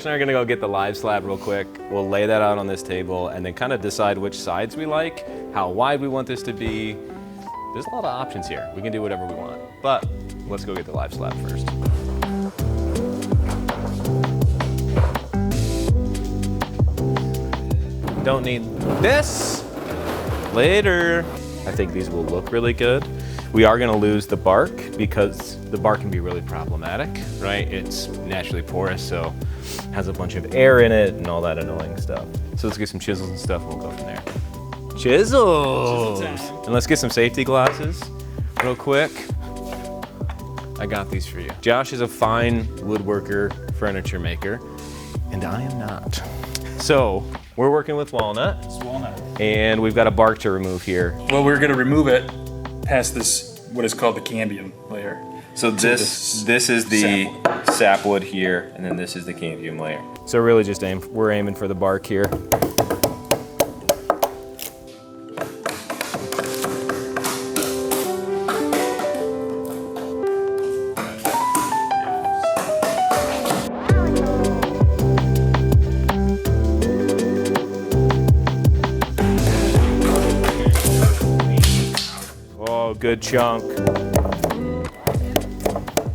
and I are gonna go get the live slab real quick. We'll lay that out on this table and then kind of decide which sides we like, how wide we want this to be. There's a lot of options here. We can do whatever we want, but let's go get the live slab first. Don't need this. Later. I think these will look really good. We are gonna lose the bark because the bark can be really problematic, right? It's naturally porous, so it has a bunch of air in it and all that annoying stuff. So let's get some chisels and stuff and we'll go from there. Chisels! And let's get some safety glasses real quick. I got these for you. Josh is a fine woodworker, furniture maker, and I am not. So we're working with walnut. It's walnut. And we've got a bark to remove here. Well, we're gonna remove it past this, what is called the cambium layer. So this is the sapwood here, and then this is the cambium layer. So really just we're aiming for the bark here. Oh, good chunk.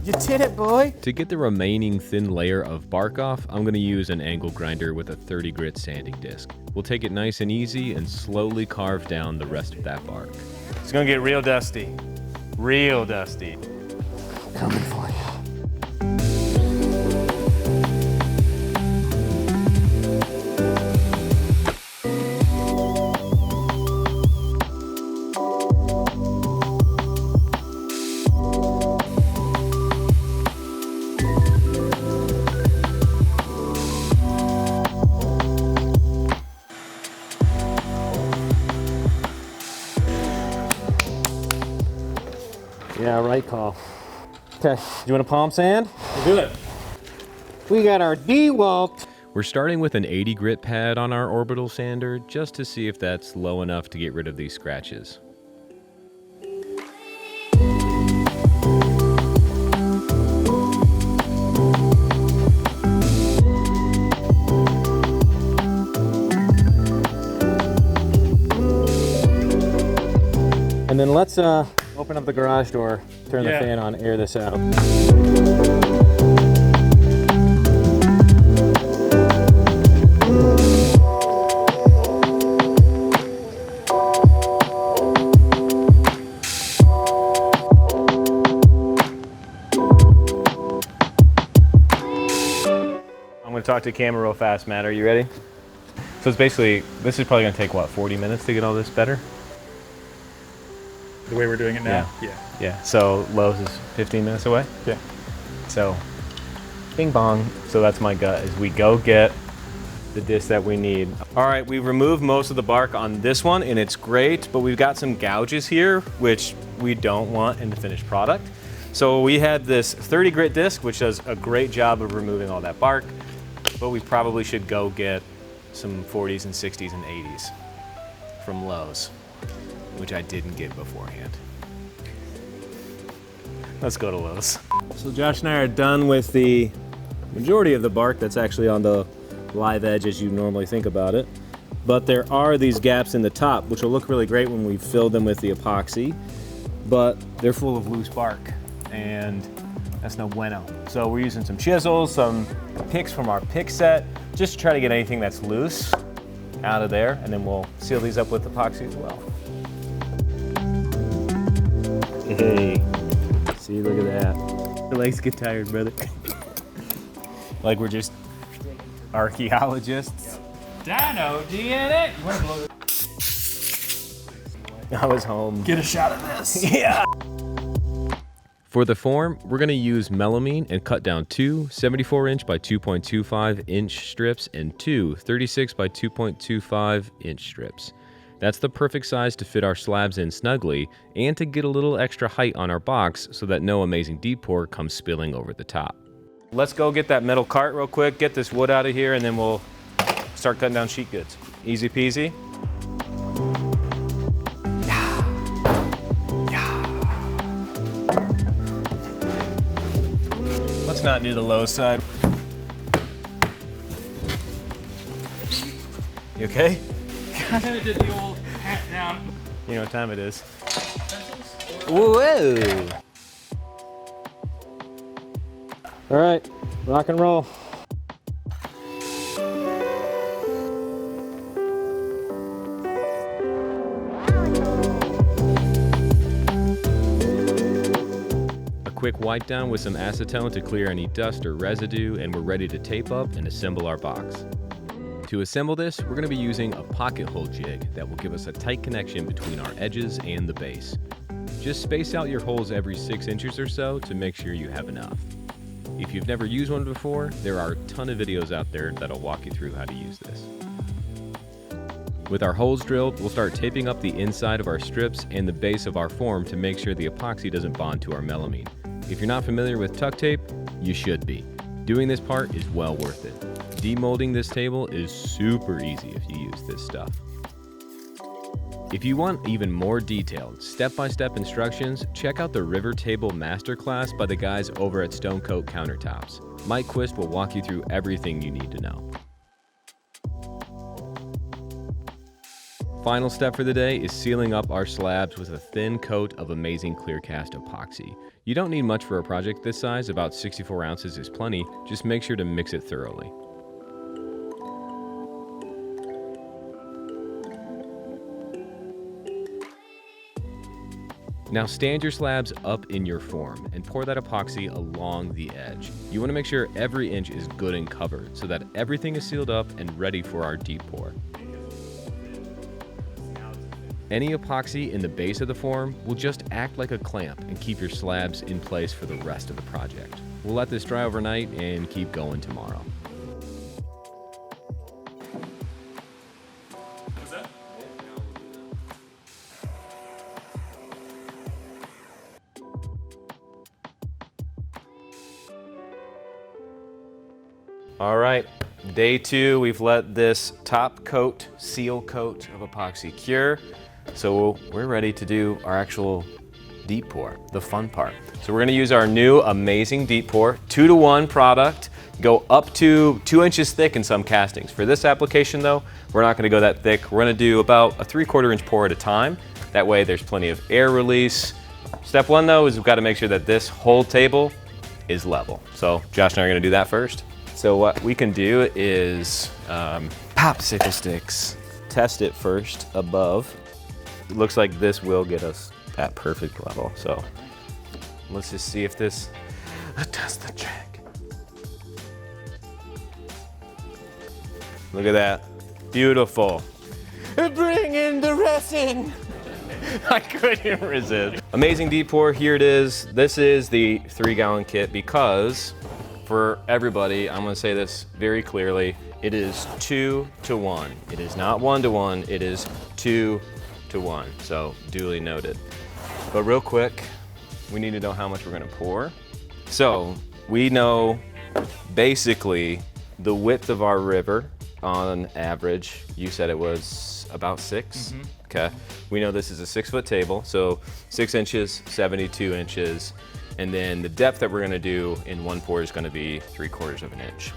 You did it, boy. To get the remaining thin layer of bark off, I'm gonna use an angle grinder with a 30 grit sanding disc. We'll take it nice and easy and slowly carve down the rest of that bark. It's gonna get real dusty. Real dusty. Coming for you. Yeah, right call. Okay, do you want a palm sand? We'll do it. We got our DeWalt. We're starting with an 80 grit pad on our Orbital Sander just to see if that's low enough to get rid of these scratches. And then let's open up the garage door, turn the fan on, air this out. I'm gonna talk to the camera real fast, Matt. Are you ready? So it's basically, this is probably gonna take, what, 40 minutes to get all this better? The way we're doing it now? Yeah, so Lowe's is 15 minutes away? Yeah. So, bing bong. So that's my gut, is we go get the disc that we need. All right, we've removed most of the bark on this one, and it's great, but we've got some gouges here, which we don't want in the finished product. So we had this 30 grit disc, which does a great job of removing all that bark, but we probably should go get some 40s and 60s and 80s from Lowe's, which I didn't get beforehand. Let's go to Lowe's. So Josh and I are done with the majority of the bark that's actually on the live edge as you normally think about it. But there are these gaps in the top, which will look really great when we fill them with the epoxy, but they're full of loose bark, and that's no bueno. So we're using some chisels, some picks from our pick set, just to try to get anything that's loose out of there, and then we'll seal these up with epoxy as well. Hey, see, look at that. Your legs get tired, brother. Like we're just archaeologists. Dino, do you get it? You want to blow it? I was home. Get a shot of this. Yeah. For the form, we're gonna use melamine and cut down two 74-inch by 2.25-inch strips and two 36 by 2.25-inch strips. That's the perfect size to fit our slabs in snugly and to get a little extra height on our box so that no amazing deep pour comes spilling over the top. Let's go get that metal cart real quick, get this wood out of here, and then we'll start cutting down sheet goods. Easy peasy. Let's not do the low side. You okay? I kind of did the old hat down. You know what time it is. Pencils? Whoa! All right, rock and roll. Quick wipe down with some acetone to clear any dust or residue, and we're ready to tape up and assemble our box. To assemble this, we're going to be using a pocket hole jig that will give us a tight connection between our edges and the base. Just space out your holes every 6 inches or so to make sure you have enough. If you've never used one before, there are a ton of videos out there that'll walk you through how to use this. With our holes drilled, we'll start taping up the inside of our strips and the base of our form to make sure the epoxy doesn't bond to our melamine. If you're not familiar with tuck tape, you should be. Doing this part is well worth it. Demolding this table is super easy if you use this stuff. If you want even more detailed, step-by-step instructions, check out the River Table Masterclass by the guys over at Stone Coat Countertops. Mike Quist will walk you through everything you need to know. Final step for the day is sealing up our slabs with a thin coat of amazing clear cast epoxy. You don't need much for a project this size, about 64 ounces is plenty, just make sure to mix it thoroughly. Now stand your slabs up in your form and pour that epoxy along the edge. You want to make sure every inch is good and covered so that everything is sealed up and ready for our deep pour. Any epoxy in the base of the form will just act like a clamp and keep your slabs in place for the rest of the project. We'll let this dry overnight and keep going tomorrow. What's that? All right, day 2, we've let this top coat, seal coat of epoxy cure. So we're ready to do our actual deep pour, the fun part. So we're gonna use our new amazing deep pour, 2-to-1 product, go up to 2 inches thick in some castings. For this application though, we're not gonna go that thick. We're gonna do about a 3/4 inch pour at a time. That way there's plenty of air release. Step 1 though is we've gotta make sure that this whole table is level. So Josh and I are gonna do that first. So what we can do is popsicle sticks. Test it first above. It looks like this will get us that perfect level. So let's just see if this does the trick. Look at that, beautiful. Bring in the resin. I couldn't resist. Amazing deep pour, here it is. This is the 3-gallon kit because for everybody, I'm gonna say this very clearly, it is 2-to-1. It is not 1-to-1, it is 2-to-1, so duly noted. But real quick, we need to know how much we're gonna pour. So we know basically the width of our river on average. You said it was about 6? Mm-hmm. Okay, we know this is a 6-foot table, so 6 inches, 72 inches. And then the depth that we're gonna do in one pour is gonna be 3/4 of an inch.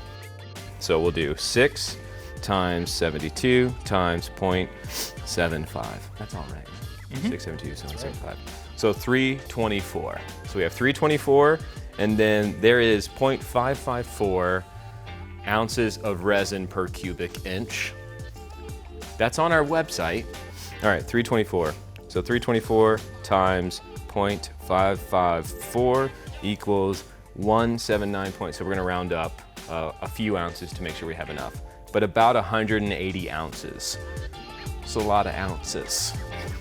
So we'll do 6 times 72 times 0.75. That's all right. 672, 775. So 324. So we have 324, and then there is 0.554 ounces of resin per cubic inch. That's on our website. All right, 324. So 324 times 0.554 equals 179 points. So we're gonna round up a few ounces to make sure we have enough, but about 180 ounces. It's a lot of ounces.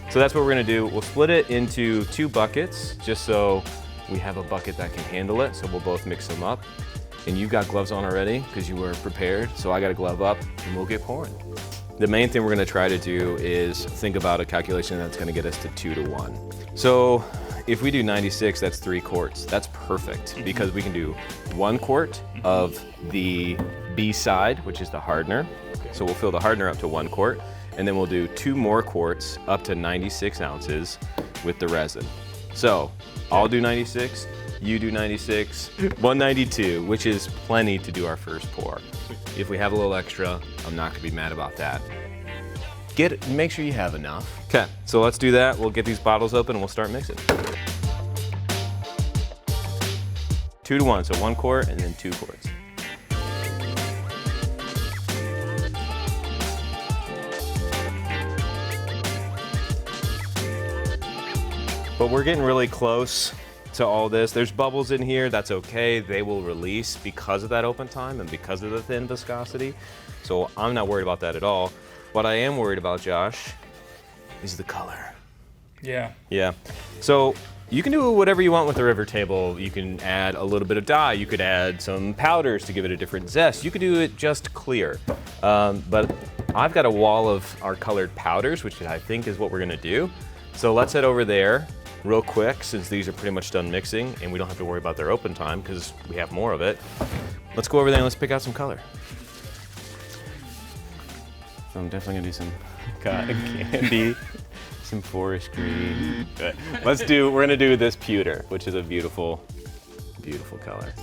So that's what we're gonna do. We'll split it into 2 buckets just so we have a bucket that can handle it. So we'll both mix them up. And you've got gloves on already because you were prepared. So I got a glove up and we'll get pouring. The main thing we're gonna try to do is think about a calculation that's gonna get us to 2-to-1. So if we do 96, that's 3 quarts. That's perfect because we can do 1 quart of the B side, which is the hardener. So we'll fill the hardener up to 1 quart, and then we'll do 2 more quarts up to 96 ounces with the resin. So I'll do 96, you do 96, 192, which is plenty to do our first pour. If we have a little extra, I'm not gonna be mad about that. make sure you have enough. Okay, so let's do that. We'll get these bottles open and we'll start mixing. 2 to 1, so 1 quart and then 2 quarts. But we're getting really close to all this. There's bubbles in here, that's okay. They will release because of that open time and because of the thin viscosity. So I'm not worried about that at all. What I am worried about, Josh, is the color. Yeah. Yeah. So you can do whatever you want with the river table. You can add a little bit of dye. You could add some powders to give it a different zest. You could do it just clear. But I've got a wall of our colored powders, which I think is what we're gonna do. So let's head over there real quick, since these are pretty much done mixing and we don't have to worry about their open time because we have more of it. Let's go over there and let's pick out some color. So I'm definitely gonna do some cotton candy, some forest green. But we're gonna do this pewter, which is a beautiful, beautiful color.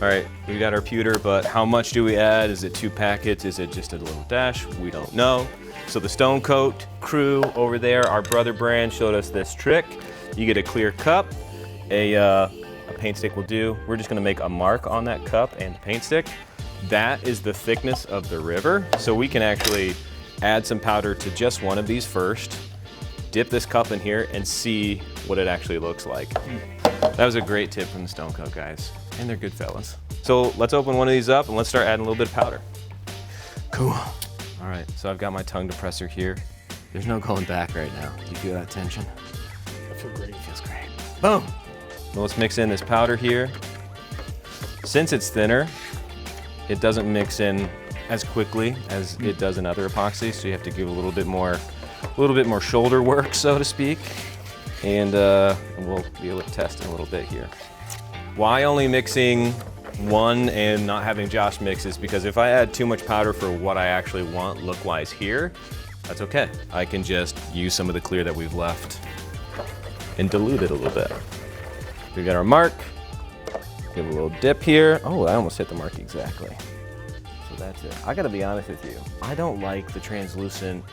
All right, we got our pewter, but how much do we add? Is it 2 packets? Is it just a little dash? We don't know. So the Stone Coat crew over there, our brother brand, showed us this trick. You get a clear cup, a paint stick will do. We're just gonna make a mark on that cup and the paint stick. That is the thickness of the river. So we can actually add some powder to just one of these first, dip this cup in here and see what it actually looks like. That was a great tip from the Stone Coat guys, and they're good fellas. So let's open one of these up and let's start adding a little bit of powder. Cool. All right, so I've got my tongue depressor here. There's no going back right now. Do you feel that tension? I feel great. It feels great. Boom. Well, let's mix in this powder here. Since it's thinner, it doesn't mix in as quickly as it does in other epoxies, so you have to give a little bit more shoulder work, so to speak. And we'll be able to test in a little bit here. Why only mixing one and not having Josh mix is because if I add too much powder for what I actually want look-wise here, that's okay. I can just use some of the clear that we've left and dilute it a little bit. We got our mark. Give a little dip here. Oh, I almost hit the mark exactly. So that's it. I gotta be honest with you. I don't like the translucent,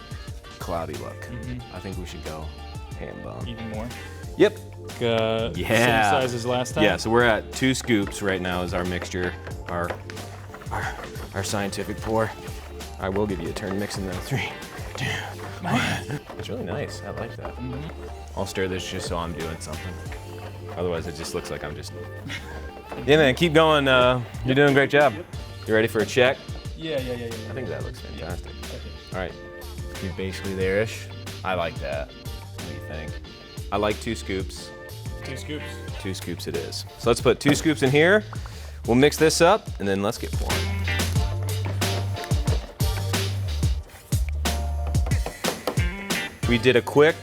cloudy look. I think we should go ham bone. Even more. Yep. Same size as last time? Yeah, so we're at 2 scoops right now is our mixture, our scientific pour. I will give you a turn mixing them. 3, 2, 1. It's really nice. I like that. I'll stir this just so I'm doing something. Otherwise, it just looks like I'm just. Yeah, man, keep going. You're doing a great job. You ready for a check? Yeah. I think that looks fantastic. All right, you're basically there-ish. I like that. What do you think? I like 2 scoops. 2 scoops. 2 scoops it is. So let's put 2 scoops in here. We'll mix this up and then let's get pouring. We did a quick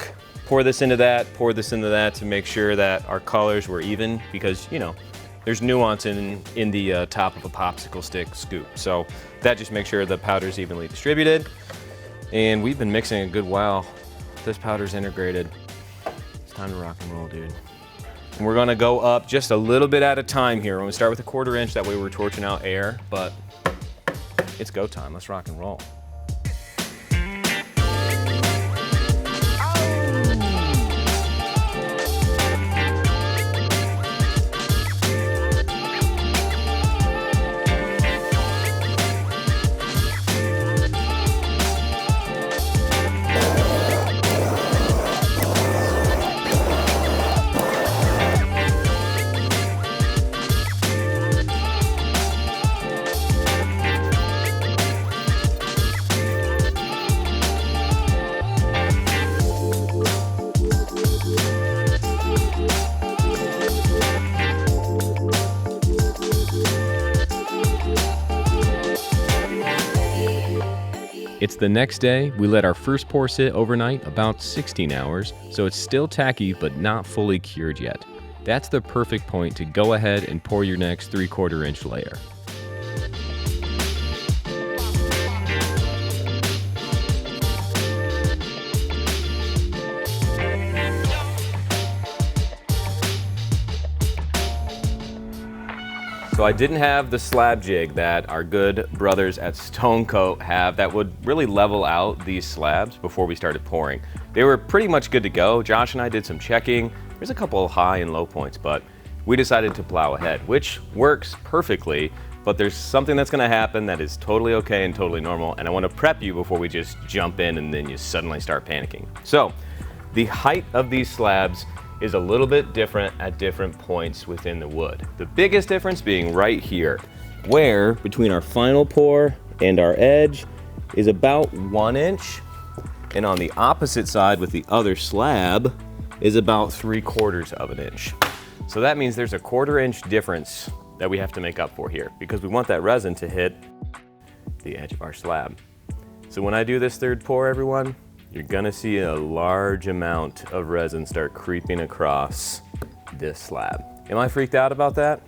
pour this into that to make sure that our colors were even because, you know, there's nuance in the top of a popsicle stick scoop. So that just makes sure the powder's evenly distributed. And we've been mixing a good while. This powder's integrated. It's time to rock and roll, dude. And we're gonna go up just a little bit at a time here. We're gonna start with a 1/4 inch, that way we're torching out air, but it's go time, let's rock and roll. It's the next day. We let our first pour sit overnight, about 16 hours, so it's still tacky but not fully cured yet. That's the perfect point to go ahead and pour your next 3/4 inch layer. So So I didn't have the slab jig that our good brothers at Stone Coat have that would really level out these slabs before we started pouring. They were pretty much good to go. Josh and I did some checking. There's a couple of high and low points, but we decided to plow ahead, which works perfectly, but there's something that's gonna happen that is totally okay and totally normal, and I wanna prep you before we just jump in and then you suddenly start panicking. So, the height of these slabs is a little bit different at different points within the wood. The biggest difference being right here, where between our final pour and our edge is about 1 inch, and on the opposite side with the other slab is about 3/4 of an inch. So that means there's a 1/4 inch difference that we have to make up for here because we want that resin to hit the edge of our slab. So when I do this third pour, everyone, you're gonna see a large amount of resin start creeping across this slab. Am I freaked out about that?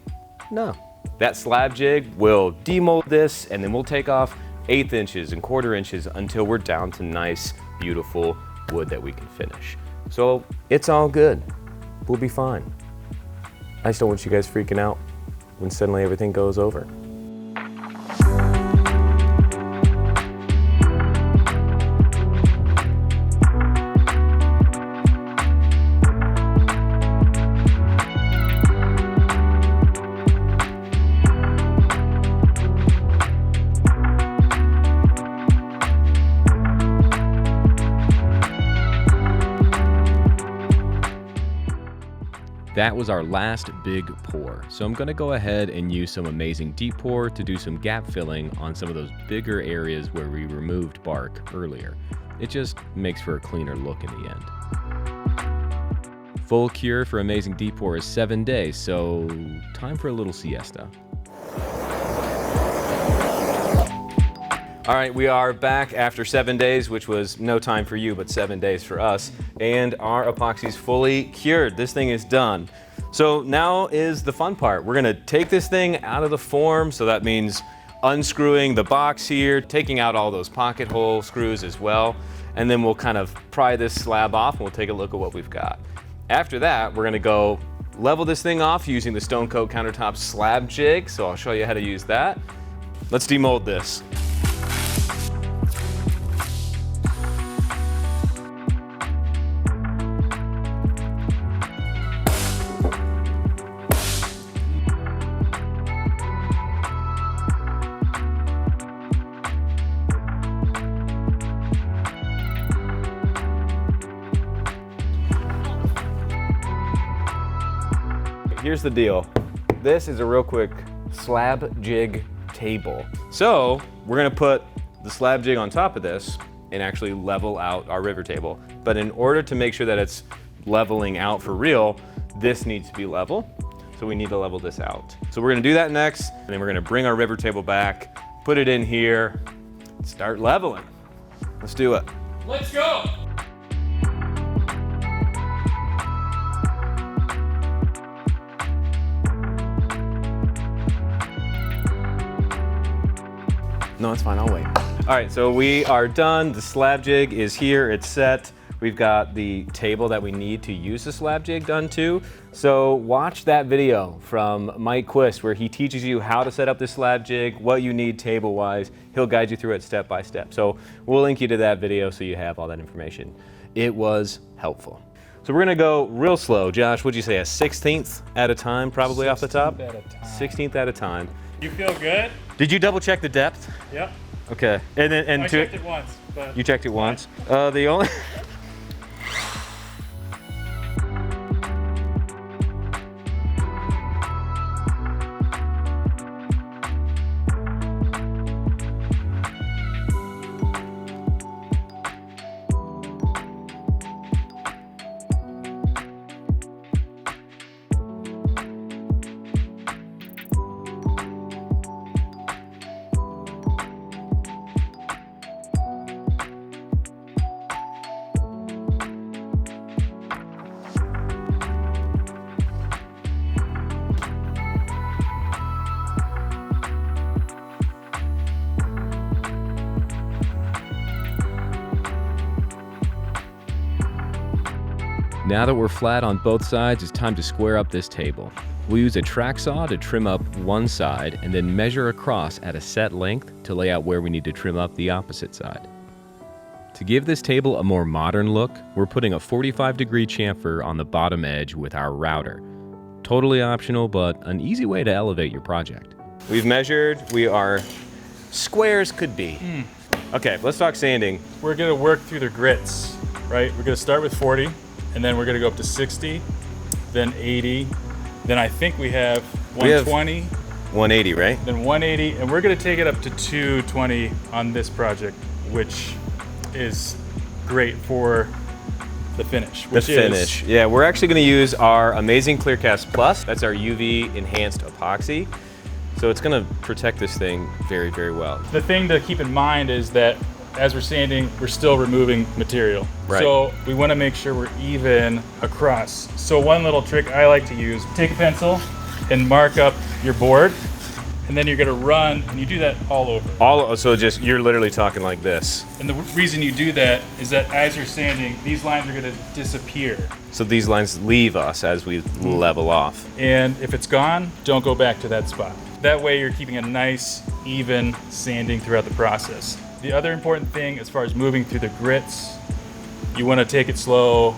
No. That slab jig will demold this, and then we'll take off 1/8 inches and 1/4 inches until we're down to nice, beautiful wood that we can finish. So it's all good. We'll be fine. I just don't want you guys freaking out when suddenly everything goes over. That was our last big pour. So I'm gonna go ahead and use some amazing deep pour to do some gap filling on some of those bigger areas where we removed bark earlier. It just makes for a cleaner look in the end. Full cure for amazing deep pour is 7 days, so time for a little siesta. All right, we are back after 7 days, which was no time for you, but 7 days for us. And our epoxy's fully cured. This thing is done. So now is the fun part. We're gonna take this thing out of the form. So that means unscrewing the box here, taking out all those pocket hole screws as well. And then we'll kind of pry this slab off and we'll take a look at what we've got. After that, we're gonna go level this thing off using the Stone Coat countertop slab jig. So I'll show you how to use that. Let's demold this. Here's the deal. This is a real quick slab jig table. So we're gonna put the slab jig on top of this and actually level out our river table. But in order to make sure that it's leveling out for real, this needs to be level. So we need to level this out. So we're gonna do that next, and then we're gonna bring our river table back, put it in here, start leveling. Let's do it. Let's go! No, it's fine, I'll wait. All right, so we are done. The slab jig is here, it's set. We've got the table that we need to use the slab jig done too. So watch that video from Mike Quist where he teaches you how to set up the slab jig, what you need table-wise. He'll guide you through it step by step. So we'll link you to that video so you have all that information. It was helpful. So we're gonna go real slow. Josh, what'd you say, a 16th at a time, probably off the top? 16th at a time. 16th at a time. You feel good? Did you double check the depth? Yep. Okay, and I checked it once, but you checked it once. The only. Now that we're flat on both sides, it's time to square up this table. We'll use a track saw to trim up one side and then measure across at a set length to lay out where we need to trim up the opposite side. To give this table a more modern look, we're putting a 45-degree chamfer on the bottom edge with our router. Totally optional, but an easy way to elevate your project. We've measured, we are square as could be. Okay, let's talk sanding. We're gonna work through the grits, right? We're gonna start with 40, and then we're gonna go up to 60, then 80, then I think we have 120. 180, right? Then 180, and we're gonna take it up to 220 on this project, which is great for the finish. Yeah, we're actually going to use our amazing Clearcast Plus. That's our UV enhanced epoxy. So it's going to protect this thing very, very well. The thing to keep in mind is that as we're sanding, we're still removing material. Right. So we want to make sure we're even across. So one little trick I like to use, take a pencil and mark up your board, and then you're gonna run, and you do that all over. So just, you're literally talking like this. And the reason you do that is that as you're sanding, these lines are gonna disappear. So these lines leave us as we level off. And if it's gone, don't go back to that spot. That way you're keeping a nice, even sanding throughout the process. The other important thing as far as moving through the grits, you wanna take it slow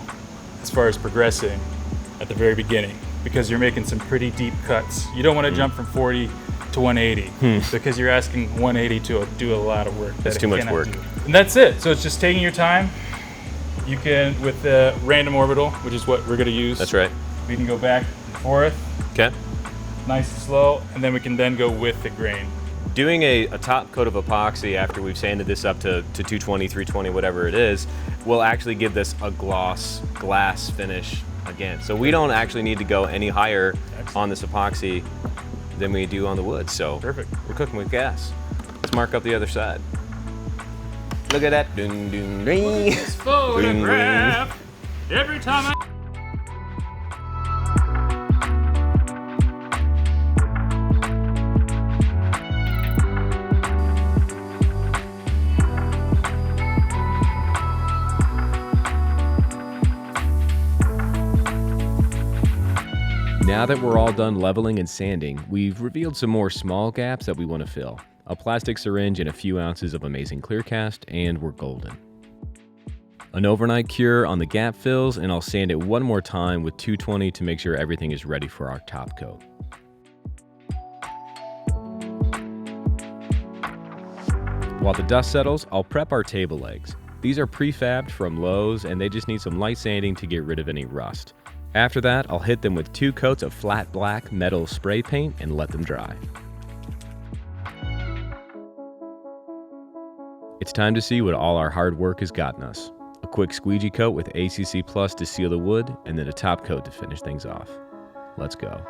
as far as progressing at the very beginning, because you're making some pretty deep cuts. You don't wanna jump from 40 to 180 because you're asking 180 to do a lot of work. That's too much work. And that's it. So it's just taking your time. You can, with the random orbital, which is what we're gonna use. That's right. We can go back and forth. Okay. Nice and slow, and then we can then go with the grain. Doing a top coat of epoxy after we've sanded this up to 220, 320, whatever it is, will actually give this a glass finish again. So we don't actually need to go any higher on this epoxy than we do on the wood. So Perfect. We're cooking with gas. Let's mark up the other side. Look at that. Ding, ding, ding. This photograph. Every time I... Now that we're all done leveling and sanding, we've revealed some more small gaps that we want to fill. A plastic syringe and a few ounces of amazing Clearcast, and we're golden. An overnight cure on the gap fills, and I'll sand it one more time with 220 to make sure everything is ready for our top coat. While the dust settles, I'll prep our table legs. These are prefabbed from Lowe's, and they just need some light sanding to get rid of any rust. After that, I'll hit them with 2 coats of flat black metal spray paint and let them dry. It's time to see what all our hard work has gotten us. A quick squeegee coat with ACC Plus to seal the wood, and then a top coat to finish things off. Let's go.